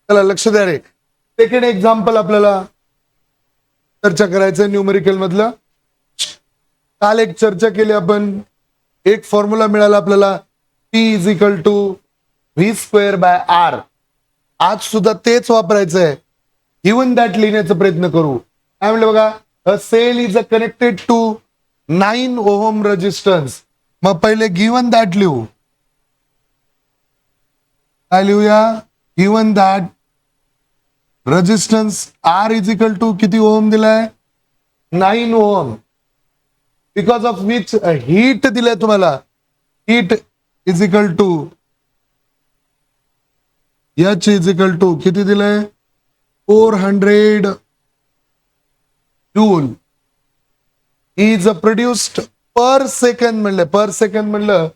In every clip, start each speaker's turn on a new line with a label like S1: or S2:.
S1: चला लक्ष द्या रे. सेकंड एक्झाम्पल आपल्याला चर्चा करायचं न्यूमेरिकल मधलं. काल एक चर्चा केली आपण, एक फॉर्म्युला मिळाला आपल्याला P is equal to V square by R. आज सुद्धा तेच वापरायचं आहे. गिवन दॅट लिहिण्याचा प्रयत्न करू. काय म्हणलं बघा, a cell is a connected to 9 ohm resistance. मग पहिले गिवन दॅट लिहू. काय लिहूया? Given that resistance R is equal to किती ओहम दिलाय? 9 ohm. Because of which heat दिलंय तुम्हाला. Heat is equal to H is equal to किती दिलंय? 400 joule is produced per second. म्हणलं पर सेकंड म्हणलं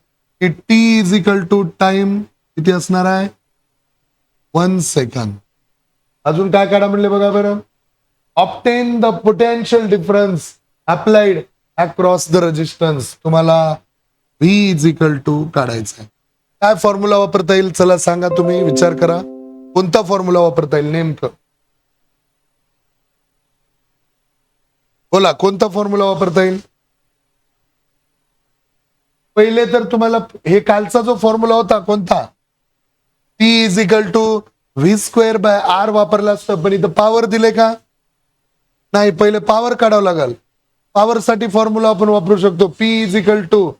S1: की T is equal to time किती असणार आहे? 1 सेकंड. अजून काय काढा म्हणले बघा बरं. Obtain the potential difference applied across the resistance. तुम्हाला V इज इक्वल टू काढायचं आहे. काय फॉर्म्युला वापरता येईल? चला सांगा, तुम्ही विचार करा. कोणता फॉर्म्युला वापरता येईल नेमकं? बोला, कोणता फॉर्म्युला वापरता येईल? पहिले तर तुम्हाला हे कालचा जो फॉर्म्युला होता कोणता? P is equal to V square by R वापरला असतं, पण इथं पॉवर दिले का? नाही, पहिले पॉवर काढावं लागेल. पॉवर साठी फॉर्म्युला आपण वापरू शकतो. P इज इक्वल टू,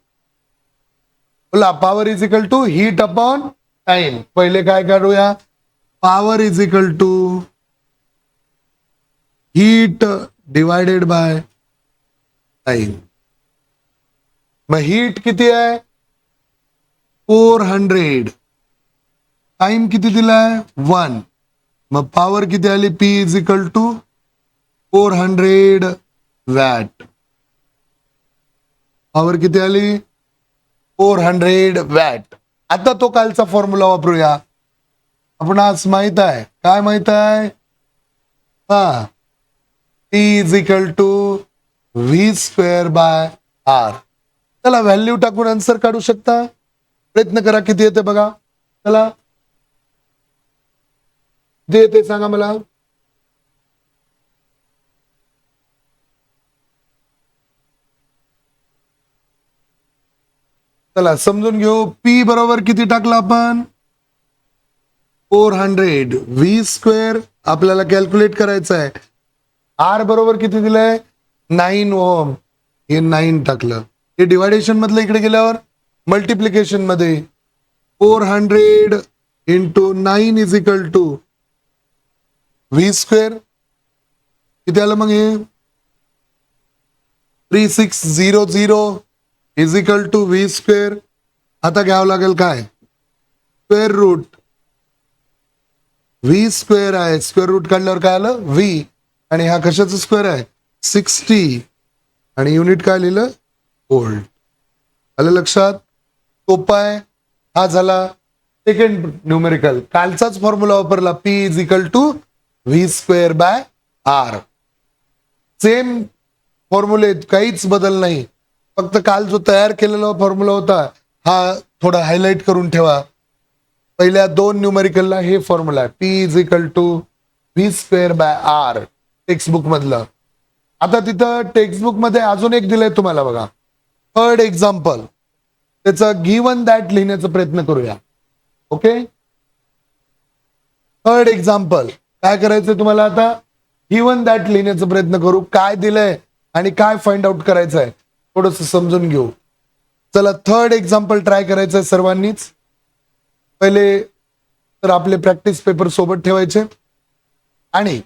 S1: बोला, power is equal to heat upon time. पहिले काय काढूया? Power is equal to heat divided by time. मग हीट किती आहे? 400. टाइम किती दिलाय? 1. मग पॉवर किती आली? P is equal to 400 watt. Power किती आली? 400 वॅट. आता तो कालचा फॉर्म्युला वापरूया. आपण आज माहित आहे, काय माहित आहे? हा, T is equal to V square by R. चला व्हॅल्यू टाकून आन्सर काढू शकता. प्रयत्न करा, किती येते बघा. चला, किती येते सांगा मला. चला समजून घेऊ. P बरोबर किती टाकलं आपण? 400. व्ही स्क्वेअर आपल्याला कॅल्क्युलेट करायचं आहे. आर बरोबर किती दिलंय? 9 ओहम. हे 9 टाकलं. हे डिवायडेशन मधलं इकडे गेल्यावर मल्टिप्लिकेशन मध्ये 400 into 9 is equal to V square. किती आलं मग हे? 3600 is equal to V square. आता घ्यावं लागेल काय? Square root. व्ही स्क्वेअर आहे, स्क्वेअर रूट काढल्यावर काय आलं? व्ही. आणि हा कशाचं स्क्वेअर आहे? 60. आणि युनिट काय लिहिलं? व्होल्ट. आलं लक्षात? सोपा आहे. हा झाला सेकंड न्यूमेरिकल. कालचाच फॉर्म्युला वापरला. P is equal to V square by R. Same फॉर्म्युले, काहीच बदल नाही. फक्त काल जो तयार केलेला फॉर्म्युला होता हा थोडा हायलाइट करून ठेवा. पहिल्या 2 न्यूमेरिकलला हे फॉर्म्युला आहे. P is equal to V square by R, textbook मधलं. आता तिथं टेक्स्टबुक मध्ये अजून एक दिलंय तुम्हाला बघा. Third example. त्याचं गिवन दॅट लिहिण्याचा प्रयत्न करूया. Okay, third example. काय करायचंय तुम्हाला आता? गिवन दॅट लिहिण्याचा प्रयत्न करू. काय दिलंय आणि काय फाइंड आउट करायचं आहे थोडस समजून घेऊ. चला थर्ड एक्झाम्पल ट्राय करायचंय सर्वांनीच. पहिले तर आपले प्रॅक्टिस पेपर सोबत ठेवायचे आणि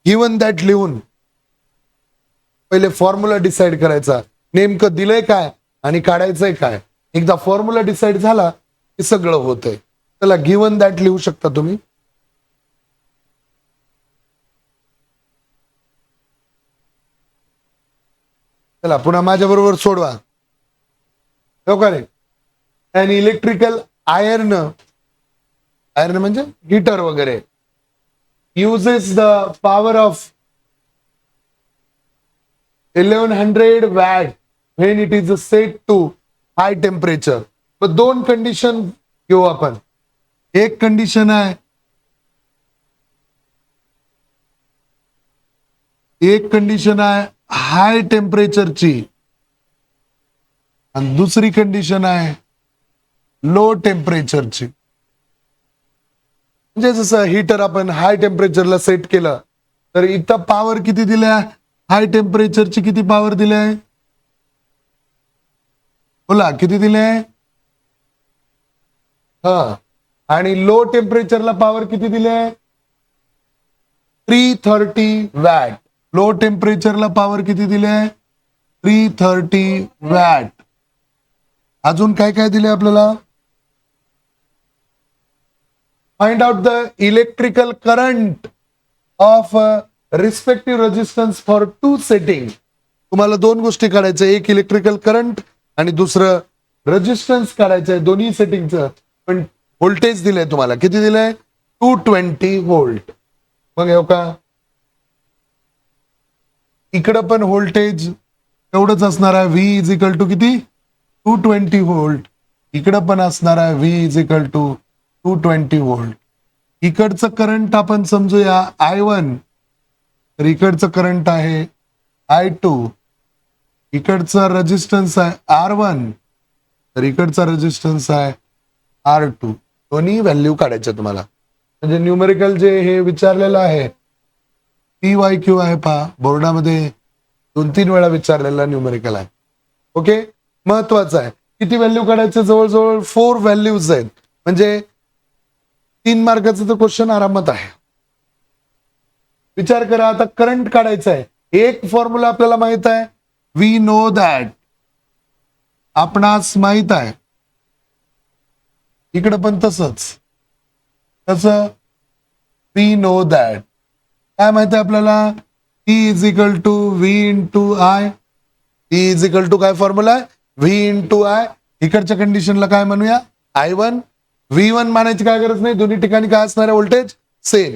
S1: गिवन दॅट लिहून पहिले फॉर्म्युला डिसाइड करायचा. नेमकं दिलंय काय आणि काढायचंय काय. एकदा फॉर्म्युला डिसाइड झाला की सगळं होतंय. चला गिवन दॅट लिहू शकता तुम्ही. चला पुन्हा माझ्या बरोबर सोडवा. का रे? अन इलेक्ट्रिकल आयर्न, आयर्न म्हणजे हीटर वगैरे, uses the power of 1100 watt when it is set to high temperature. तर 2 कंडिशन घेऊ आपण. एक कंडिशन आहे एक कंडिशन आहे हाय टेम्परेचरची आणि दुसरी कंडिशन आहे लो टेम्परेचरची. म्हणजे जसं हीटर आपण हाय टेम्परेचरला सेट केलं तर इथं पॉवर किती दिल्या, हाय टेम्परेचरची किती पॉवर दिले, बोला किती दिले, हा, आणि लो टेम्परेचरला पॉवर किती दिले, 330 वॅट. लो टेम्परेचरला पॉवर किती दिले, 330 वॅट. अजून काय काय दिले आपल्याला, find out the electrical current of respective resistance for two setting. तुम्हाला दोन गोष्टी काढायच्या, एक इलेक्ट्रिकल करंट आणि दुसरं रेजिस्टन्स काढायचं आहे, दोन्ही सेटिंगचं. पण व्होल्टेज दिलंय तुम्हाला, किती दिलंय, 220 व्होल्ट. मग हे का इकडं पण व्होल्टेज एवढंच असणार आहे, व्ही इज इक्वल टू किती, 220 व्होल्ट. इकडं पण असणार आहे V is equal to 220 volt. इकडचं करंट आपण समजूया I1, तर इकडचं करंट आहे I2. इकडचा रेजिस्टन्स आहे R1, तर इकडचा रेजिस्टन्स आहे R2. दोन्ही व्हॅल्यू काढायच्या तुम्हाला. म्हणजे न्यूमेरिकल जे हे विचारलेलं आहे PYQ आहे पहा, बोर्डामध्ये 2-3 वेळा विचारलेला न्यूमेरिकल आहे. ओके, महत्वाचं आहे. किती व्हॅल्यू काढायचे, जवळजवळ 4 व्हॅल्यूज आहेत. म्हणजे 3 मार्काचं तर क्वेश्चन आरामात आहे. विचार करा, आता करंट काढायचा आहे. एक फॉर्म्युला आपल्याला माहित आहे, वी नो दॅट, आपणास माहित आहे. इकडं पण तसंच, कसं, वी नो दॅट. काय माहिती आहे आपल्याला, E is equal to V into I. E is equal to काय फॉर्म्युला आहे, व्ही इंटू आय. इकडच्या कंडिशनला काय म्हणूया, I1. V1 मानायची काय गरज नाही, दोन्ही ठिकाणी काय असणार आहे, व्होल्टेज सेम.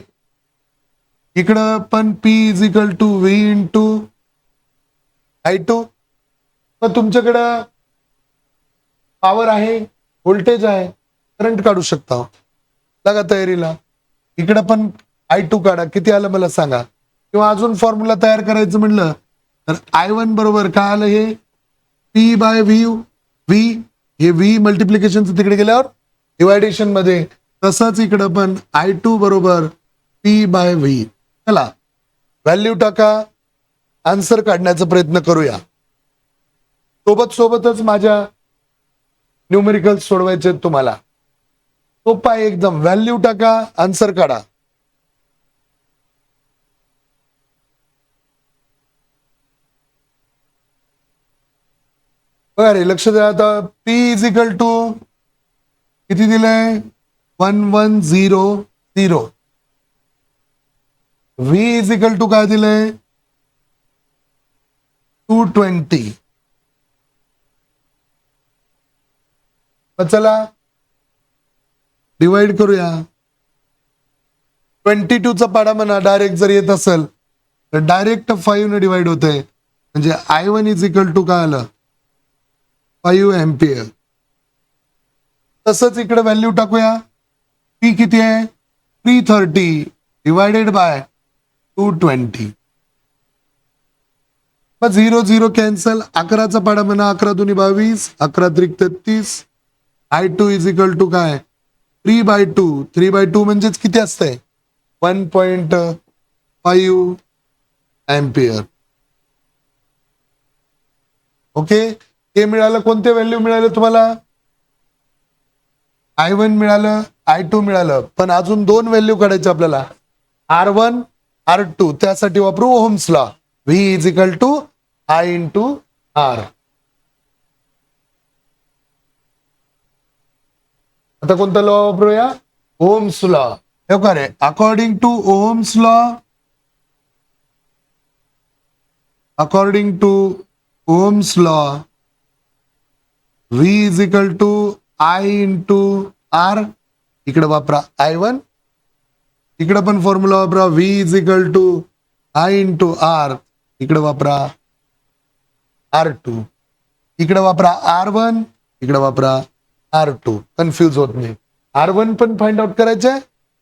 S1: इकडं पण P is equal to V into I2. मग तुमच्याकडं पॉवर आहे, व्होल्टेज आहे, करंट काढू शकता. लगा तयारीला. इकडं पण I2 काढा, किती आलं मला सांगा. किंवा अजून फॉर्म्युला तयार करायचं म्हणलं तर I1 बरोबर काय आलं, हे P बाय व्ही. हे व्ही मल्टिप्लिकेशनचं तिकडे गेल्यावर डिवायडेशन मध्ये, तसंच इकडं पण I2 बरोबर P बाय व्ही. चला व्हॅल्यू टाका, आन्सर काढण्याचा प्रयत्न करूया. सोबतच माझ्या न्यूमेरिकल सोडवायचे तुम्हाला. सोपा आहे एकदम. व्हॅल्यू टाका, आन्सर काढा. बघा रे, लक्ष द्या. आता P इज इक्वल टू किती दिलंय, 1100. V इज इक्वल टू काय दिलंय, 220. चला डिवाइड करूया. 22 चा पाडा म्हणा डायरेक्ट जर येत असेल तर डायरेक्ट 5 ने डिवाइड होते. म्हणजे I1 इज इक्वल टू काय आलं, 5 एम्पियर. तसंच इकडे व्हॅल्यू टाकूया. P किती आहे, 330 डिवायडेड बाय 220. मग 0 0 कॅन्सल. 11चा पाडा म्हणा, 11 दुनी 22, 11 त्रिक 33. I2 इज इक्वल टू काय, 3/2. 3/2 म्हणजेच किती असतंय, 1.5 एम्पियर. ओके, हे मिळालं. कोणते व्हॅल्यू मिळाले तुम्हाला, I1 मिळालं, I2 मिळालं. पण अजून 2 व्हॅल्यू काढायचे आपल्याला, R1 R2. त्यासाठी वापरू Ohm's law, V is equal to I into R. आता कोणता लॉ वापरूया, ओहम्स लॉ. हे का रे, according to Ohm's law, V is equal to I into R. इकडे वापरा I1, इकडे पण फॉर्म्युला वापरा, V is equal to I into R. इकडे वापरा R2, इकडे वापरा R1, इकडे वापरा R2. कन्फ्युज होत नाही. R1 पण फाइंड आउट करायचंय,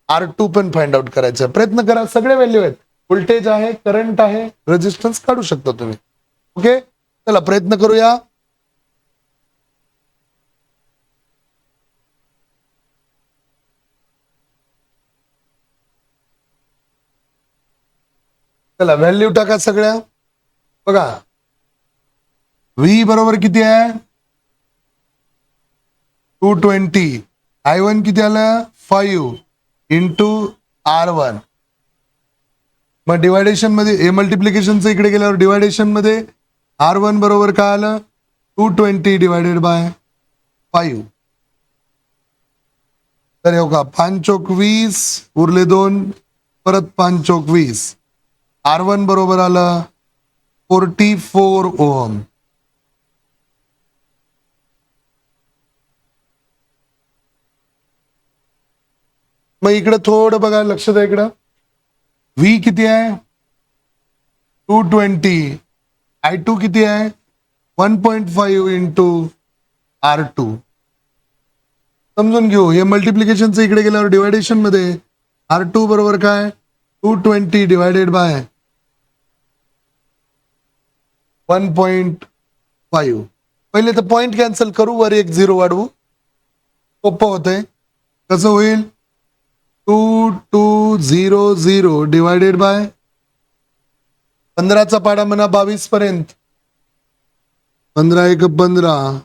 S1: R2 पण फाइंड आउट करायचं. प्रयत्न करा, सगळे व्हॅल्यू आहेत. व्होल्टेज आहे, करंट आहे, रेजिस्टन्स काढू शकता तुम्ही. ओके, चला प्रयत्न करूया. चला व्हॅल्यू टाका सगळ्या. बघा व्ही बरोबर किती आहे 220. I1 किती आलं 5 इंटू R1. मग डिवायडेशन मध्ये हे मल्टिप्लिकेशनचं इकडे गेल्यावर डिवायडेशन मध्ये R1 बरोबर काय आलं 220 डिवायडेड बाय 5. तर हो का 5 चोक 20 उरले 2 परत 5 चोक 20. R1 बरोबर आलं 44 ओहम. मग इकडे थोडं बघा, लक्ष द्या इकडं. व्ही किती आहे 220. I2 किती आहे 1.5 इंटू R2. समजून घेऊ. हे मल्टिप्लिकेशनचं इकडे गेल्यावर डिवायडेशन मध्ये R2 बरोबर काय 220 डिवायडेड बाय 1.5. पहिले तर पॉइंट कॅन्सल करू, वर एक 0 वाढवू. सोपं होतंय. कसं होईल 2200 डिवायडेड बाय 15चा पाडा म्हणा 22 पर्यंत. 15 1 15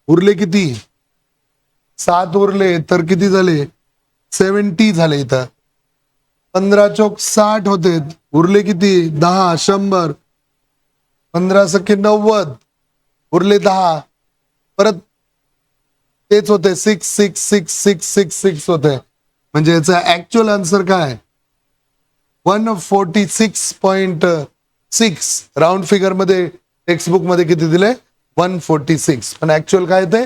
S1: उरले किती 7 उरले तर किती झाले 70 झाले. इथं 15 चौक 60 होते, उरले किती 10 100. 15 सख्खे 90 उरले 10. परत तेच होते 6 6 6 6 6 6 होते. म्हणजे याचा ऍक्च्युअल आन्सर काय 146.6. राऊंड फिगर मध्ये टेक्स्टबुक मध्ये किती दिले 146, पण ऍक्च्युअल काय ते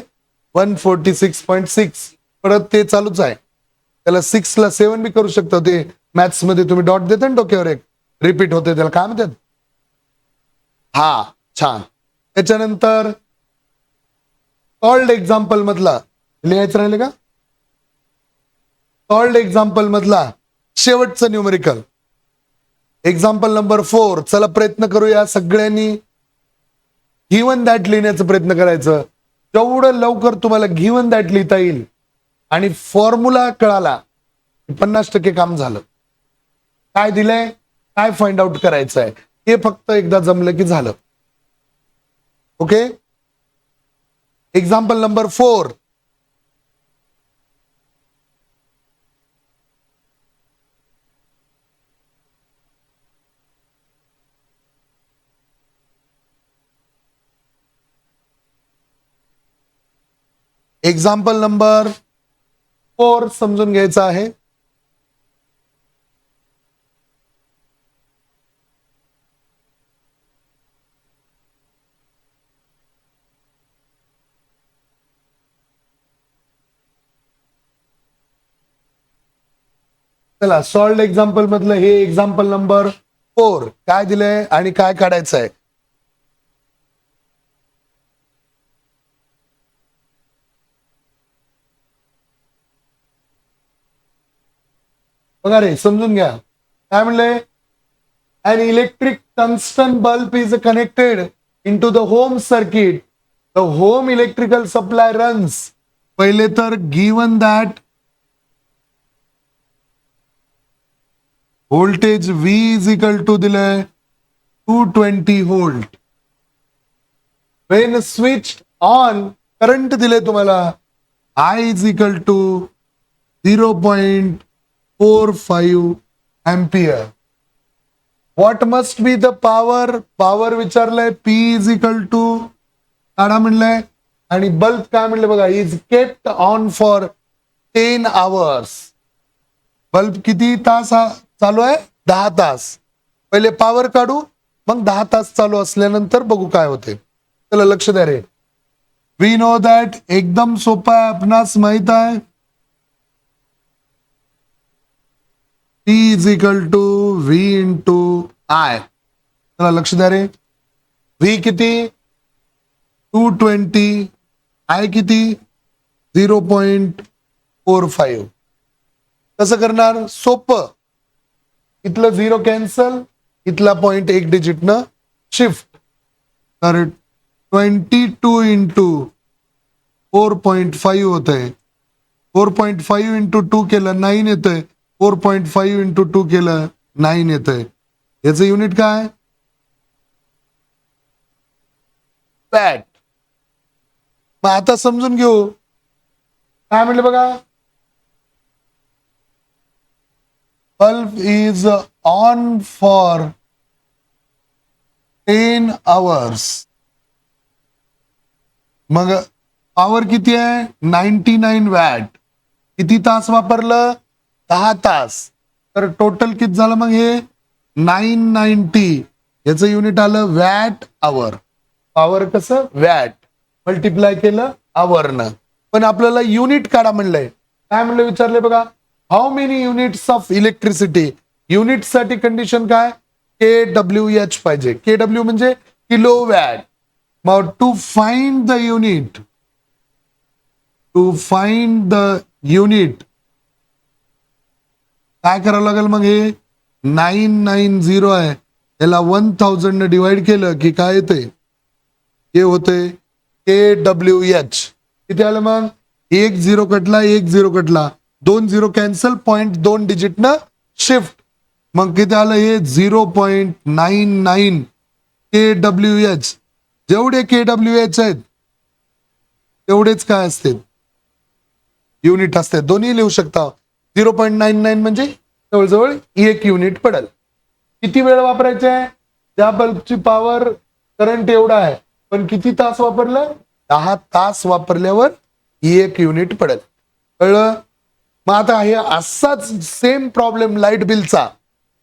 S1: 146.6. परत ते चालूच आहे. त्याला 6 ला 7 बी करू शकता. ते मॅथ्स मध्ये तुम्ही डॉट देता ना डोक्यावर एक रिपीट होते, त्याला काय म्हणतात. हा छान. त्याच्यानंतर सॉल्व्ड एक्झाम्पल मधला लिहायचं राहिले का. सॉल्व्ड एक्झाम्पल मधला शेवटचं न्यूमेरिकल एक्झाम्पल नंबर 4. चला प्रयत्न करूया सगळ्यांनी. गिव्हन दॅट लिहिण्याचा प्रयत्न करायचं. जेवढं लवकर तुम्हाला गिव्हन दॅट लिहिता येईल आणि फॉर्म्युला कळाला 50% काम झालं. काय दिलंय, काय फाइंड आउट करायचं आहे हे फक्त एकदा जमलं की झालं. Okay, example number 4. Example number 4 समजून घ्यायचं आहे. चला सॉल्व्ड एक्झाम्पल मधलं हे एक्झाम्पल नंबर 4 काय दिलंय आणि काय काढायचं आहे. बघा रे, समजून घ्या. काय म्हणलंय, an electric tungsten bulb is connected into the home circuit. The home electrical supply runs. पहिले तर given that voltage V is equal to दिलंय 220 volt. When switched on, current दिले तुम्हाला I is equal to 0.45 ampere. What must be the power? Power विचारलंय. P is equal to काढा म्हणलंय. आणि bulb काय म्हणलं बघा, is kept on for 10 hours. Bulb किती तास चालू आहे 10 तास. पहिले पॉवर काढू, मग 10 तास चालू असल्यानंतर बघू काय होते. चला लक्ष द्या रे. वी नो दॅट एकदम सोपा आहे, आपणास माहित आहे. P is equal to V into I. चला लक्ष द्या रे. V किती 220, I किती 0.45. कसं करणार, सोपं. इथलं 0 कॅन्सल, इथला पॉइंट एक डिजिटनं शिफ्ट. तर 22 इंटू 4.5 होत आहे. 4.5 इंटू 2 केलं 9 येतंय. 4.5 इंटू 2 केलं 9 येतंय. याचं युनिट काय? वॅट. मग आता समजून घेऊ काय म्हणलं बघा. Bulb is on for 10 hours. मग पॉवर किती आहे? 99 वॅट. किती तास वापरलं? 10 तास. तर टोटल किती झालं मग हे? 990. याचं युनिट आलं वॅट आवर. पॉवर कसं? वॅट मल्टिप्लाय केलं आवरनं. पण आपल्याला युनिट काढा म्हणलंय. काय म्हणलं विचारले बघा. How many units of electricity. Unit साठी कंडिशन काय? KWH पाहिजे. KW म्हणजे किलो वॅट. मग टू फाइंड द युनिट, काय करावं लागेल मग? हे 990 आहे, याला 1000 ने डिवाइड केलं की काय येते? हे होते KWH. किती आलं मग? 1 0 कटला, 1 0 कटला, 2 0 कॅन्सल, पॉइंट 2 डिजिट न शिफ्ट. मग किती आलं? हे 0.99 KWH. जेवढे KWH आहेत तेवढेच काय असते? युनिट असते. दोन्ही लिहू शकता. 0.99 म्हणजे जवळजवळ 1 युनिट पडेल. किती वेळ वापरायचे आहे? त्या बल्बची पॉवर करंट एवढा आहे, पण किती तास वापरलं? 10 तास वापरल्यावर 1 युनिट पडेल. कळलं? मग आता हे असाच सेम प्रॉब्लेम लाईट बिलचा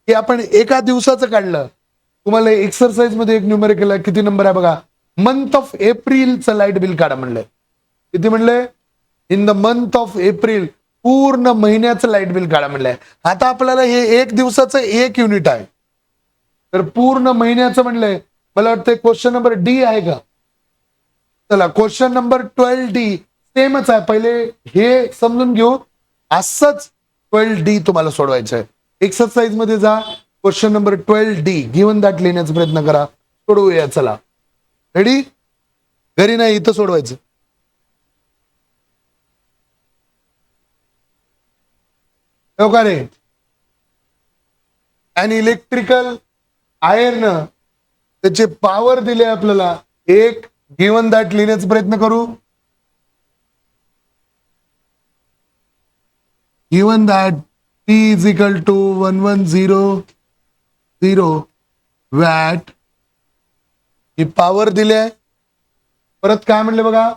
S1: हे आपण एका दिवसाचं काढलं. तुम्हाला एक्सरसाइज मध्ये एक न्यूमेरिकल आहे. किती नंबर आहे बघा. मंथ ऑफ एप्रिलचं लाईट बिल काढा म्हणलंय. किती म्हणलंय? In the month of April पूर्ण महिन्याचं लाईट बिल काढा म्हणलंय. आता आपल्याला हे एक दिवसाचं 1 युनिट आहे, तर पूर्ण महिन्याचं म्हणलंय. मला वाटतं क्वेश्चन नंबर डी आहे का? चला क्वेश्चन नंबर 12D सेमच आहे. पहिले हे समजून घेऊ. असंच 12D तुम्हाला सोडवायचं आहे. एक्सरसाइज मध्ये जा. Question number 12D given that लिहिण्याचा प्रयत्न करा. सोडवूया. चला रेडी? घरी नाही, इथं सोडवायचं. का रे? आणि इलेक्ट्रिकल आयर्न त्याचे पॉवर दिले आपल्याला. एक गिवन दॅट लिहिण्याचा प्रयत्न करू. Given that P is equal to 1100 watt he power दिली आहे. परत काय म्हणले बघा.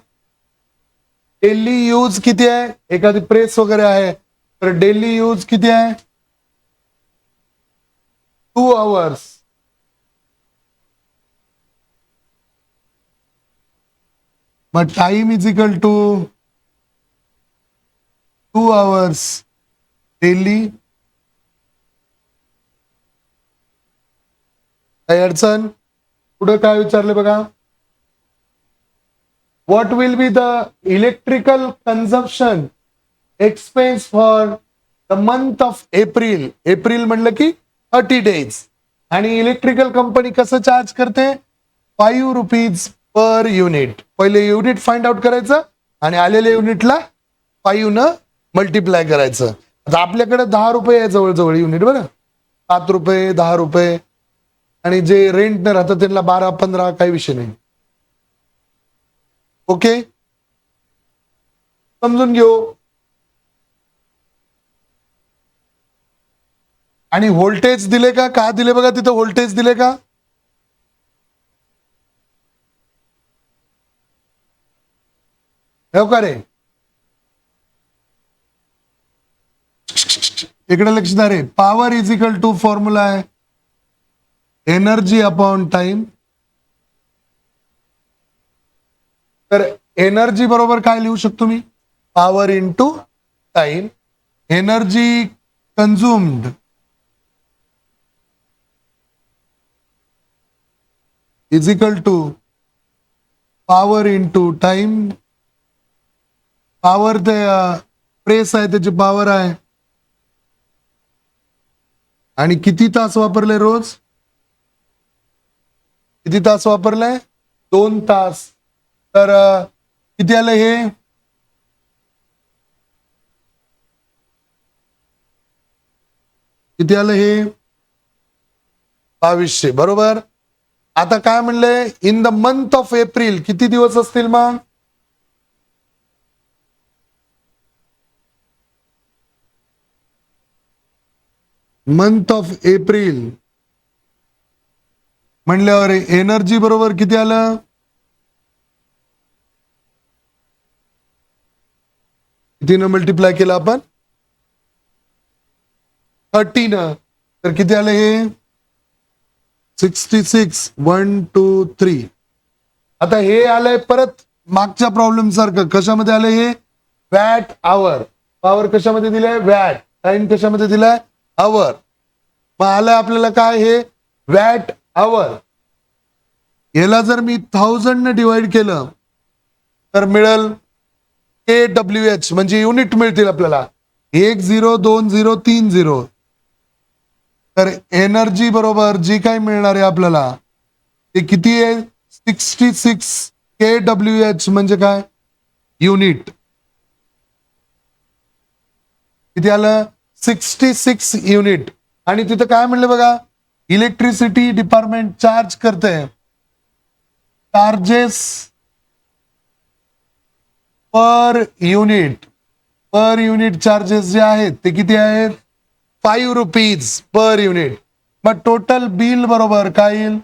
S1: डेली यूज किती आहे? एखादी प्रेस वगैरे आहे तर डेली यूज किती आहे? 2 hours. मग time is equal to 2 hours daily. काही अडचण? पुढे काय विचारले बघा. What will be the electrical consumption expense for the month of April. April म्हणलं की 30 days. आणि इलेक्ट्रिकल कंपनी कसं चार्ज करते? 5 रुपीज पर युनिट. पहिले युनिट फाइंड आउट करायचं आणि आलेल्या युनिटला 5 न मल्टिप्लाय करायचं. आता आपल्याकडे 10 रुपये आहे जवळजवळ युनिट. बरं, 7 रुपये, 10 रुपये, आणि जे रेंट न राहतं त्यांना 12-15, काही विषय नाही. ओके, समजून घेऊ. आणि व्होल्टेज दिले का? का दिले बघा तिथं व्होल्टेज दिले का? हो का रे? इकडे लक्ष द्या रे. Power is equal to formula आहे एनर्जी अपॉन टाइम. तर एनर्जी बरोबर काय लिहू शकतो मी? Power into time. Energy consumed is equal to power into time. Power ते प्रेस आहे त्याची पॉवर आहे, आणि किती तास वापरले रोज? किती तास वापरले? 2 तास. तर किती आलं हे? किती आलं हे? 2200. बरोबर. आता काय म्हणले? In the month of April किती दिवस असतील मग? मंथ ऑफ एप्रिल म्हणल्यावर एनर्जी बरोबर किती आलं? कितीनं मल्टिप्लाय केलं आपण? 30 न. तर किती आलं हे? 66. 1 2 3. आता हे आलंय परत मागच्या प्रॉब्लेम सारखं. कशामध्ये आलंय हे? वॅट आवर. पॉवर कशामध्ये दिलाय? वॅट. टाइम कशामध्ये दिलाय? आवर. मग आलंय आपल्याला काय हे? वॅट आवर. याला जर मी 1000 ने डिवाइड केलं तर मिळेल KWH, म्हणजे युनिट मिळतील आपल्याला. 1 0 2 0 3 0. तर एनर्जी बरोबर जी काही मिळणार आहे आपल्याला ते किती आहे? 66 KWH म्हणजे काय? युनिट. किती आलं? 66 युनिट. आणि तिथं काय म्हणलं बघा? इलेक्ट्रिसिटी डिपार्टमेंट चार्ज करते. Charges per unit. Per unit charges जे आहेत ते किती आहेत? 5 रुपीज पर युनिट. मग टोटल बिल बरोबर काय येईल?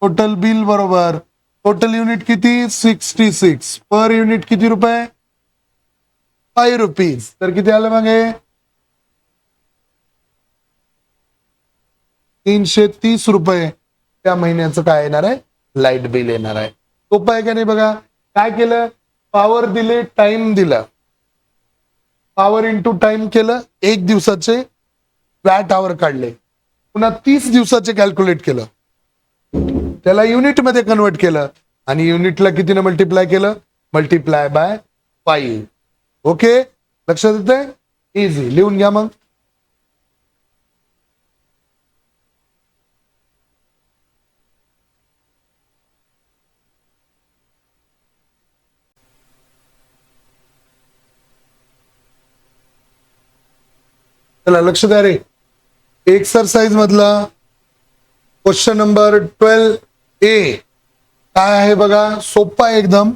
S1: टोटल बिल बरोबर टोटल युनिट किती? 66. पर युनिट किती रुपये? 5 रुपीज. तर किती आलं मग हे? 330 रुपये त्या महिन्याचं काय येणार आहे? लाईट बिल येणार आहे. सोपं आहे का नाही बघा? काय केलं? पॉवर दिले, टाइम दिला. पॉवर इंटू टाइम केलं, 1 दिवसाचे वॅट आवर काढले. पुन्हा 30 दिवसाचे कॅल्क्युलेट केलं, त्याला युनिट मध्ये कन्वर्ट केलं आणि युनिटला कितीने मल्टिप्लाय केलं? Multiply by 5. ओके, लक्षात येतंय? इझी. लिहून घ्या मग. चला लक्ष द्या रे. एक्सरसाइज मधला क्वेश्चन नंबर 12A काय आहे बघा? सोपा आहे एकदम.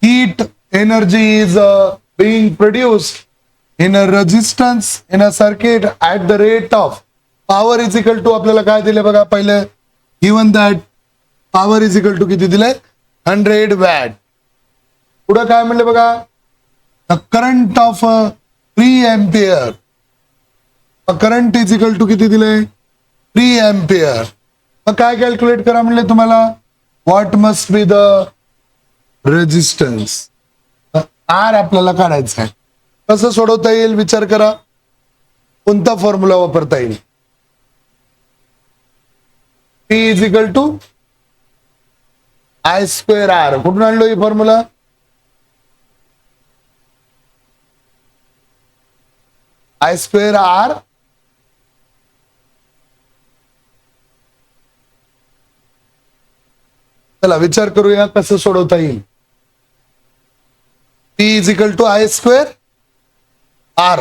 S1: Heat energy is being produced in a resistance in a circuit at the rate of power is equal to आपल्याला काय दिले बघा? पहिले given that power is equal to किती दिले? 100 वॅट. पुढे काय म्हणले बघा? the current of 3 ampere. Current is equal to किती दिले? 3 एम्पियर. मग काय कॅल्क्युलेट करा म्हणले तुम्हाला? What must be the resistance. R आपल्याला काढायचं आहे. कसं सोडवता येईल विचार करा. कोणता फॉर्म्युला वापरता येईल? P is equal to I square R. कुठून आणलो ही फॉर्म्युला? I स्क्वेअर आर चला विचार करूया कसं सोडवता येईल. P is equal to I square R.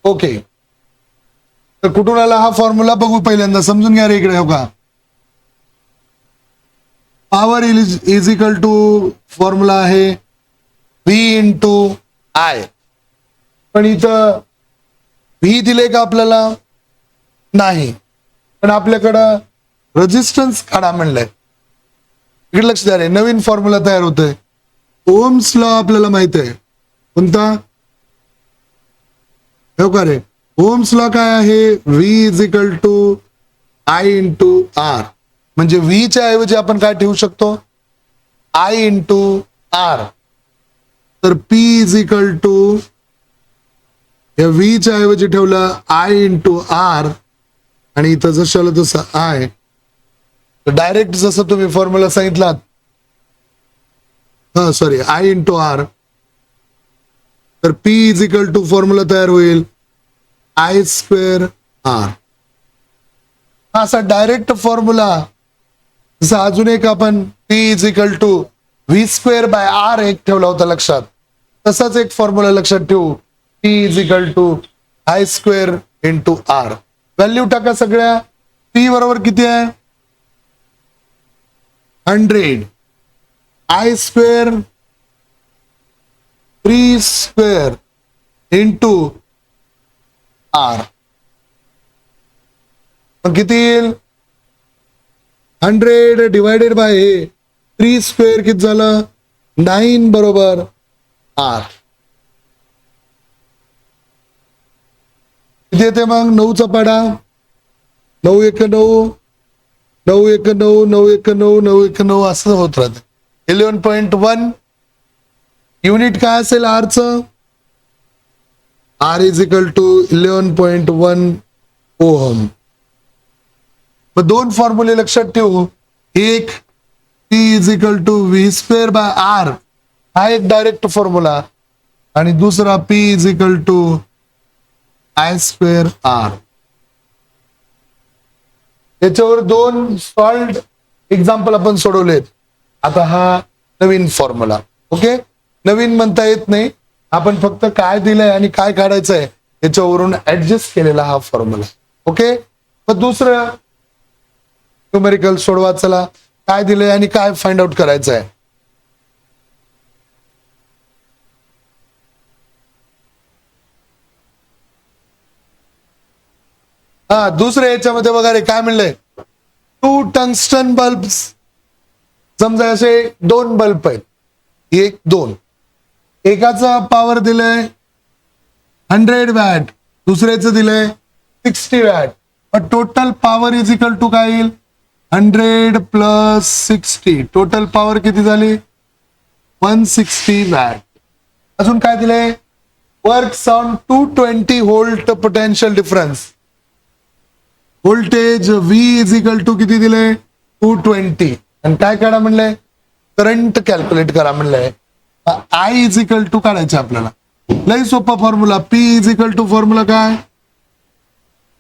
S1: Okay, तर कुठून आला हा फॉर्म्युला बघू पहिल्यांदा. समजून घ्या रे इकडे. हो का? Power is equal to formula आहे V इंटू I. पण इथं V दिले का आपल्याला? नाही. पण आपल्याकडं रेजिस्टन्स काढा म्हणलंय. इकडे लक्ष द्या रे. नवीन फॉर्म्युला तयार होतोय. ओम्स लॉ आपल्याला माहित आहे. कोणता? हो का रे? ओम्स लॉ काय आहे? V is equal to I into R. म्हणजे V च्या ऐवजी आपण काय ठेवू शकतो? I into R. तर P इज इक्वल टू या V च्या ऐवजी ठेवलं I इंटू आर आणि इथं जसं आलं तसं I. डायरेक्ट जसं तुम्ही फॉर्म्युला सांगितलात सॉरी आय इंटू आर, तर P is equal to formula तयार होईल आय स्क्वेअर आर. असा डायरेक्ट फॉर्म्युला, जसं अजून एक आपण P is equal to V square by R एक ठेवला होता लक्षात, तसाच एक फॉर्म्युला लक्षात ठेवू, P is equal to I square into R. Value टाका सगळ्या. पी बरोबर किती आहे 100, I square 3 square into R. मग किती येईल 100 डिवायडेड बाय 3 स्क्वेअर किती झालं 9 बरोबर आर. किती येते मग 9चा पाडा 9 1 9 9 1 9 9 1 9 9 1 9 असं होत राहते. 11.1 युनिट काय असेल आरचं, R is equal to 11.1 ohm. मग दोन फॉर्म्युले लक्षात ठेवू, एक P is equal to V square by R हा एक डायरेक्ट फॉर्म्युला, आणि दुसरा P is equal to I square R. याच्यावर दोन सॉल्ड एक्झाम्पल आपण सोडवलेत. आता हा नवीन फॉर्म्युला. ओके, नवीन म्हणता येत नाही, आपण फक्त काय दिलंय आणि काय काढायचंय याच्यावरून ऍडजस्ट केलेला हा फॉर्म्युला. ओके, मग दुसरं न्यूमेरिकल सोडवा. चला, काय दिलंय आणि काय फाइंड आउट करायचं आहे. हा, दुसऱ्या याच्यामध्ये बघा रे काय म्हणलंय, 2 टंगस्टन बल्ब. समजा असे 2 बल्ब आहेत, 1 2, एकाचा पॉवर दिलंय 100 वॅट, दुसऱ्याचं दिलंय 60 वॅट. पण total power is equal to काय येईल 100 प्लस 60, टोटल पॉवर किती झाली 160 वॅट. अजून काय दिलंय, works on 220 volt potential difference. Voltage V is equal to किती दिले 220, आणि काय काढा म्हणलंय करंट कॅल्क्युलेट करा म्हणलंय. आय इज इक्वल टू काढायचे आपल्याला. लई सोपा formula, P is equal to formula काय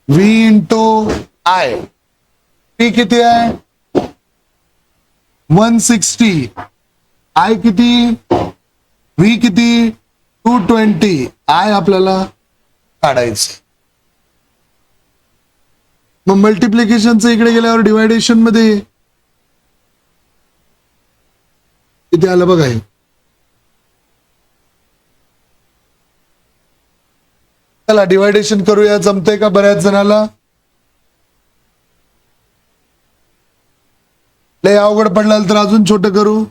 S1: व्ही इंटू आय. पी किती आहे 160, आय किती व्ही किती 220, आय आपल्याला काढायचं. मग मल्टिप्लिकेशनचं इकडे गेल्यावर डिवायडेशन मध्ये किती आलं बघा. हे चला डिवायडेशन करूया, जमतंय का बऱ्याच जणाला. लय अवघड पडलं तर अजून छोटं करू.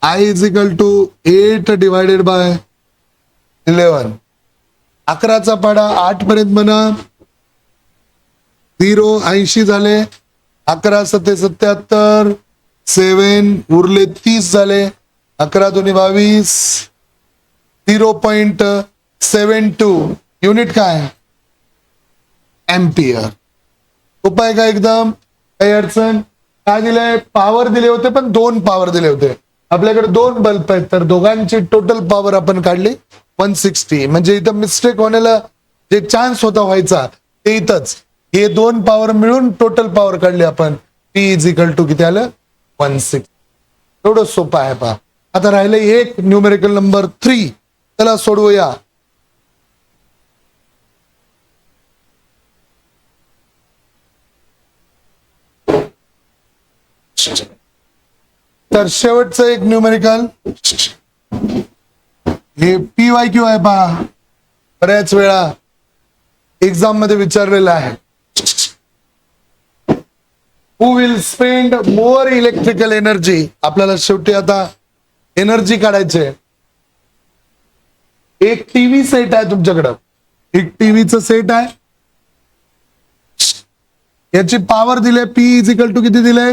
S1: I is equal to 8 divided by 11. 11चा पाडा 8 पर्यंत म्हणा. 0 80 झाले, 11 7 77, 7 उरले 30 झाले, 11 2 22, 0.72 युनिट काय एम्पियर. उपाय का एकदम काही अडचण. काय दिलंय पॉवर दिले होते, पण 2 पॉवर दिले होते. आपल्याकडे 2 बल्ब आहेत, तर दोघांची टोटल पॉवर आपण काढली 160. म्हणजे इथं मिस्टेक होण्याला जे चान्स होता व्हायचा ते इथंच. हे 2 पॉवर मिळून टोटल पॉवर काढली आपण. पी इज इक्वल टू किती आलं 160. एवढं सोपं आहे पहा. आता राहिलं एक न्यूमेरिकल नंबर 3. चला सोडवूया. तर शेवटचं एक न्यूमेरिकल हे PYQ आहे पहा. बऱ्याच वेळा एक्झाम मध्ये विचारलेलं आहे. Who will spend more electrical energy. आपल्याला शेवटी आता एनर्जी काढायचे. एक टीव्ही सेट आहे तुमच्याकडं, एक टीव्हीचं सेट आहे. याची पॉवर दिले पी इज इक्वल टू किती दिले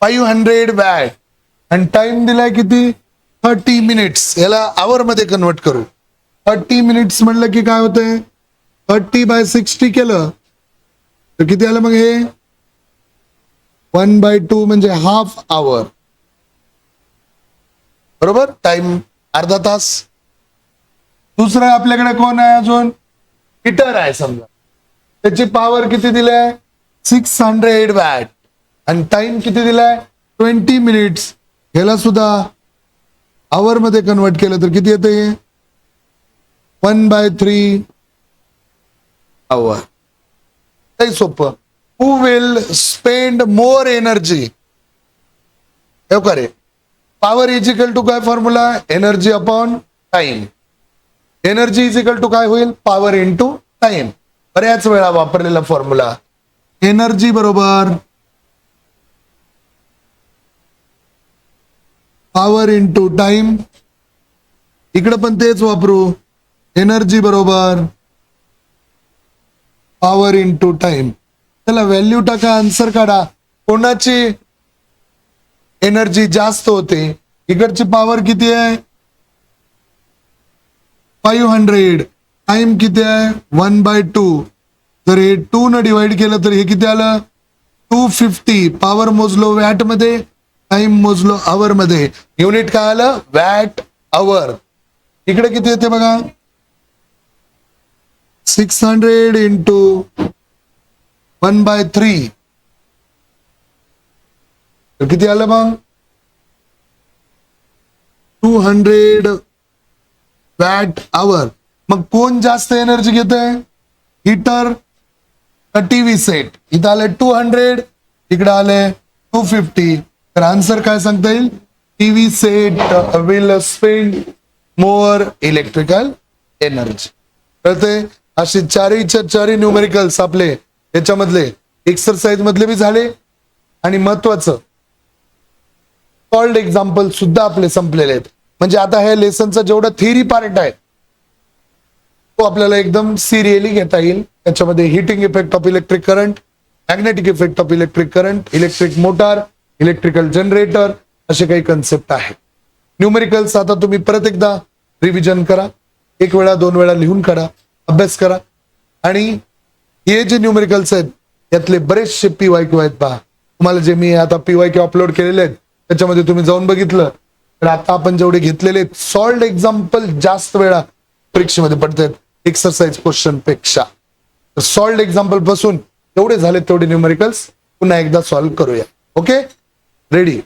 S1: 500 वॅट, आणि टाइम दिलाय किती 30 मिनिट्स. याला आवर मध्ये कन्वर्ट करू. 30 मिनिट्स म्हणलं की काय होतंय 30/60 केलं तर किती आलं मग हे 1/2 म्हणजे हाफ आवर, बरोबर, टाइम अर्धा तास. दुसरं आपल्याकडे कोण आहे अजून, हीटर आहे समजा, त्याची पॉवर किती दिलाय 600 वॅट आणि टाइम किती दिलाय 20 मिनिट्स. ह्याला सुद्धा आवर मध्ये कन्वर्ट केलं तर किती येते 1/3 आवर. काही सोपं. Who will spend more energy, हे करे पॉवर इज इक्वल टू काय formula, energy upon time. Energy is equal to काय होईल, पॉवर इंटू टाइम. बऱ्याच वेळा वापरलेला फॉर्म्युला. एनर्जी बरोबर पॉवर इंटू टाइम. इकडे पण तेच वापरू, एनर्जी बरोबर पॉवर इंटू टाइम. त्याला व्हॅल्यू टाका, आन्सर काढा. कोणाची एनर्जी जास्त होते, इकडची पॉवर किती आहे 500, टाइम किती आहे 1/2. जर हे 2 न डिवाइड केलं तर हे किती आलं 250. पॉवर मोजलो वॅट मध्ये, टाइम मोजलो आवर मध्ये. युनिट काय आलं वॅट आवर. इकडे किती येते बघा 600 इंटू 1/3 तर किती आलं मग 200 वॅट आवर. मग कोण जास्त एनर्जी घेते, हीटर का टीव्ही सेट. इथं आले 200, इकडे आले 250. तर आन्सर काय सांगता येईल, TV set will spend more electrical energy. कळते. असे चारही न्यूमेरिकल्स आपले याच्यामधले एक्सरसाइज मधले बी झाले आणि महत्वाचं सॉल्ड एक्झाम्पल सुद्धा आपले संपलेले आहेत. म्हणजे आता हे लेसनचा जेवढा थिअरी पार्ट आहे तो आपल्याला एकदम सिरियली घेता येईल. त्याच्यामध्ये heating effect of electric current, magnetic effect of electric current, electric motor, electrical generator, असे काही कन्सेप्ट आहेत. न्यूमेरिकल्स आता तुम्ही परत एकदा रिव्हिजन करा, 1 वेळा 2 वेळा लिहून काढा, अभ्यास करा. आणि हे जे न्यूमेरिकल्स आहेत यातले बरेचसे PYQ आहेत पहा. तुम्हाला जे मी आता PYQ अपलोड केलेले आहेत त्याच्यामध्ये तुम्ही जाऊन बघितलं तर आता आपण जेवढे घेतलेले सॉल्ड एक्झाम्पल जास्त वेळा परीक्षेमध्ये पडतात एक्सरसाइज क्वेश्चन पेक्षा. सॉल्ड एक्झाम्पल पासून एवढे झाले तेवढे न्यूमेरिकल्स पुन्हा एकदा सॉल्व्ह करूया. Okay, ready.